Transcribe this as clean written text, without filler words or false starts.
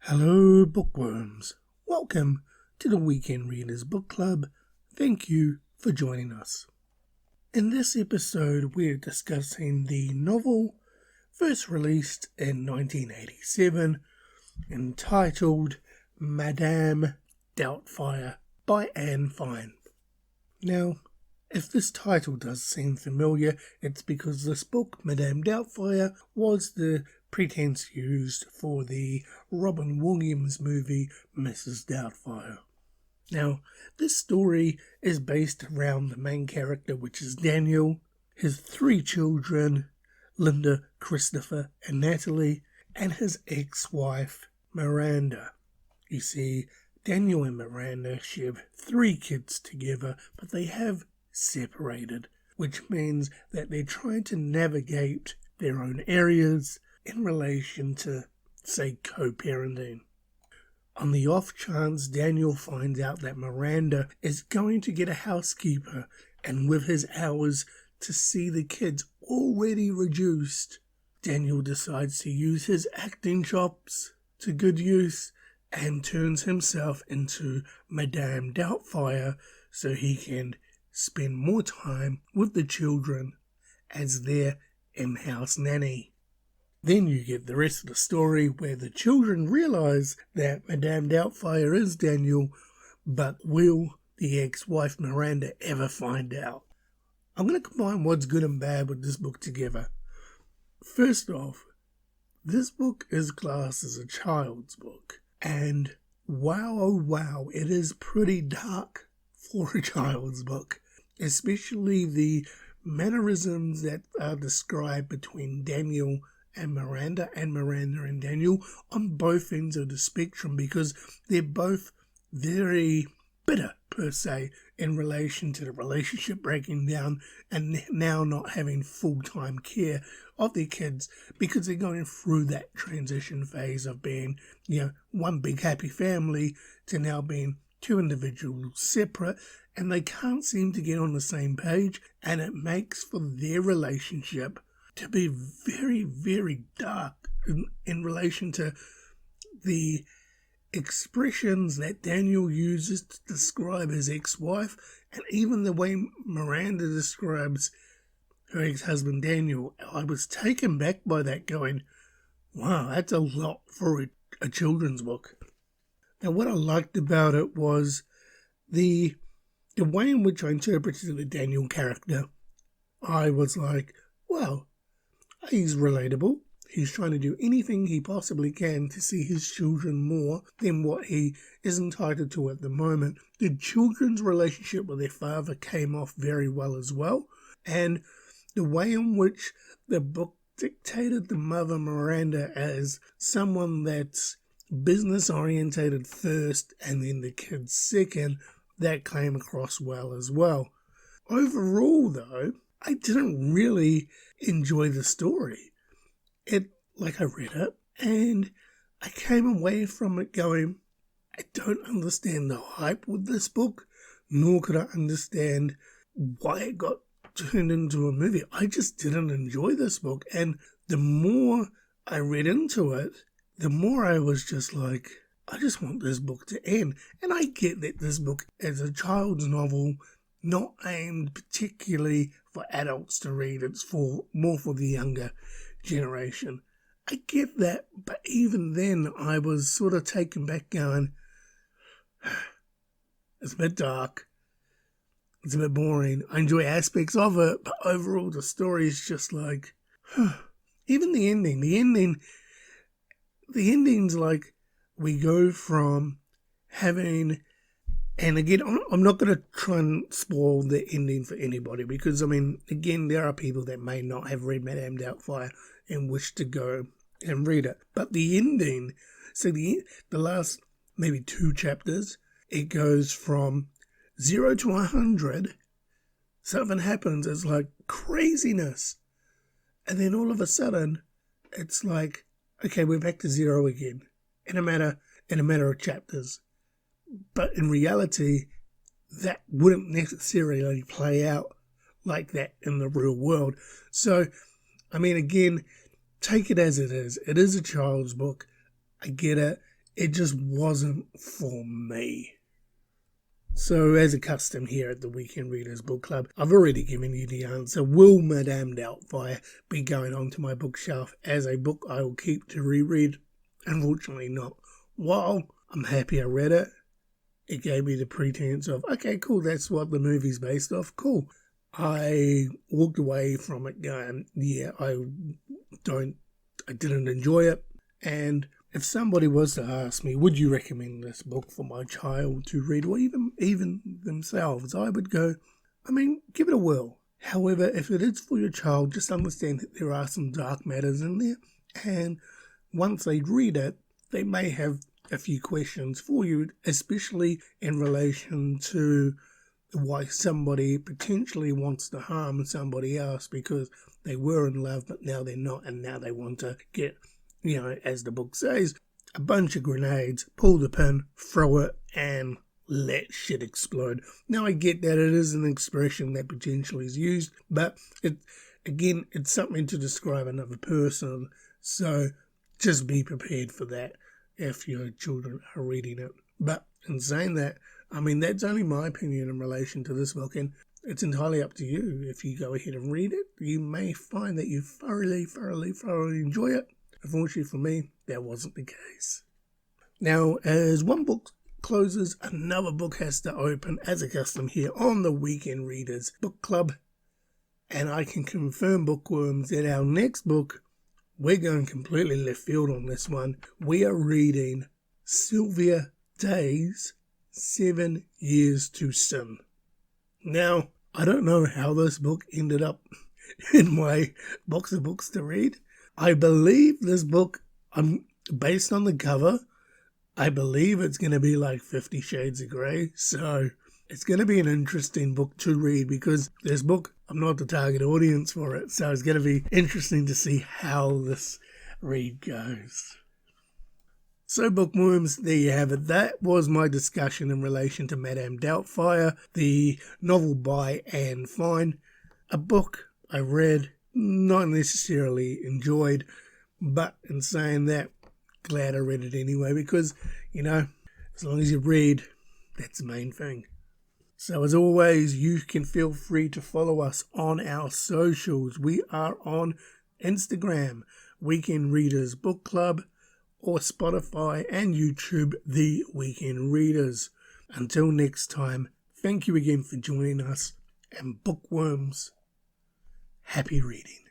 Hello, Bookworms. Welcome to the Weekend Readers Book Club. Thank you for joining us. In this episode, we're discussing the novel first released in 1987, entitled Madame Doubtfire by Anne Fine. Now, if this title does seem familiar, it's because this book, Madame Doubtfire, was the pretense used for the Robin Williams movie Mrs. Doubtfire. Now, this story is based around the main character, which is Daniel, his 3 children, Linda, Christopher, and Natalie, and his ex-wife, Miranda. You see, Daniel and Miranda share 3 kids together, but they have separated, which means that they're trying to navigate their own areas in relation to, say, co-parenting. On the off chance Daniel finds out that Miranda is going to get a housekeeper, and with his hours to see the kids already reduced, Daniel decides to use his acting chops to good use and turns himself into Madame Doubtfire so he can spend more time with the children as their in-house nanny. Then you get the rest of the story where the children realise that Madame Doubtfire is Daniel, but will the ex-wife Miranda ever find out? I'm going to combine what's good and bad with this book together. First off, this book is classed as a child's book, and wow, oh wow, it is pretty dark for a child's book. Especially the mannerisms that are described between Daniel and Miranda and Daniel on both ends of the spectrum, because they're both very bitter, per se, in relation to the relationship breaking down and now not having full-time care of their kids, because they're going through that transition phase of being, one big happy family to now being 2 individuals separate, and they can't seem to get on the same page, and it makes for their relationship to be very, very dark in relation to the expressions that Daniel uses to describe his ex-wife, and even the way Miranda describes her ex-husband Daniel. I was taken back by that, going, wow, that's a lot for a children's book. Now, what I liked about it was the way in which I interpreted the Daniel character. I was like, well, he's relatable. He's trying to do anything he possibly can to see his children more than what he is entitled to at the moment. The children's relationship with their father came off very well as well. And the way in which the book dictated the mother Miranda as someone that's business orientated first and then the kids second, that came across well as well. Overall, though, I didn't really enjoy the story. I read it and I came away from it going, I don't understand the hype with this book, nor could I understand why it got turned into a movie. I just didn't enjoy this book, and the more I read into it, the more I was just like, I just want this book to end. And I get that this book is a child's novel, not aimed particularly for adults to read. It's more for the younger generation. I get that, but even then I was sort of taken back going, it's a bit dark, it's a bit boring. I enjoy aspects of it, but overall the story is just like, even the ending's like, we go from having, and again, I'm not going to try and spoil the ending for anybody, because, again, there are people that may not have read Madame Doubtfire and wish to go and read it. But the ending, so the last maybe 2 chapters, it goes from 0 to 100. Something happens, it's like craziness. And then all of a sudden, it's like, okay, we're back to 0 again in a matter of chapters. But in reality, that wouldn't necessarily play out like that in the real world. So, again, take it as it is. It is a child's book. I get it. it just wasn't for me. So, as a custom here at the Weekend Readers Book Club, I've already given you the answer. Will Madame Doubtfire be going onto my bookshelf as a book I will keep to reread? Unfortunately not. While I'm happy I read it, it gave me the pretense of, okay, cool, that's what the movie's based off, cool. I walked away from it going, yeah, I didn't enjoy it. And if somebody was to ask me, would you recommend this book for my child to read, or even themselves, I would go, give it a whirl. However, if it is for your child, just understand that there are some dark matters in there, and once they read it, they may have a few questions for you, especially in relation to why somebody potentially wants to harm somebody else because they were in love but now they're not, and now they want to get, as the book says, a bunch of grenades, pull the pin, throw it, and let shit explode. Now I get that it is an expression that potentially is used, but it's something to describe another person, so just be prepared for that if your children are reading it. But in saying that, that's only my opinion in relation to this book, and it's entirely up to you. If you go ahead and read it, you may find that you thoroughly enjoy it. Unfortunately for me, that wasn't the case. Now, as one book closes, another book has to open, as a custom here on the Weekend Readers Book Club. And I can confirm, Bookworms, that our next book, we're going completely left field on this one. We are reading Sylvia Day's 7 Years to Sin. Now, I don't know how this book ended up in my box of books to read. I believe this book, based on the cover, I believe it's going to be like 50 Shades of Grey. So it's going to be an interesting book to read because this book, I'm not the target audience for it. So it's going to be interesting to see how this read goes. So Bookworms, there you have it. That was my discussion in relation to Madame Doubtfire, the novel by Anne Fine. A book I read, not necessarily enjoyed, but in saying that, glad I read it anyway because, as long as you read, that's the main thing. So as always, you can feel free to follow us on our socials. We are on Instagram, Weekend Readers Book Club, or Spotify and YouTube, The Weekend Readers. Until next time, thank you again for joining us, and Bookworms, happy reading.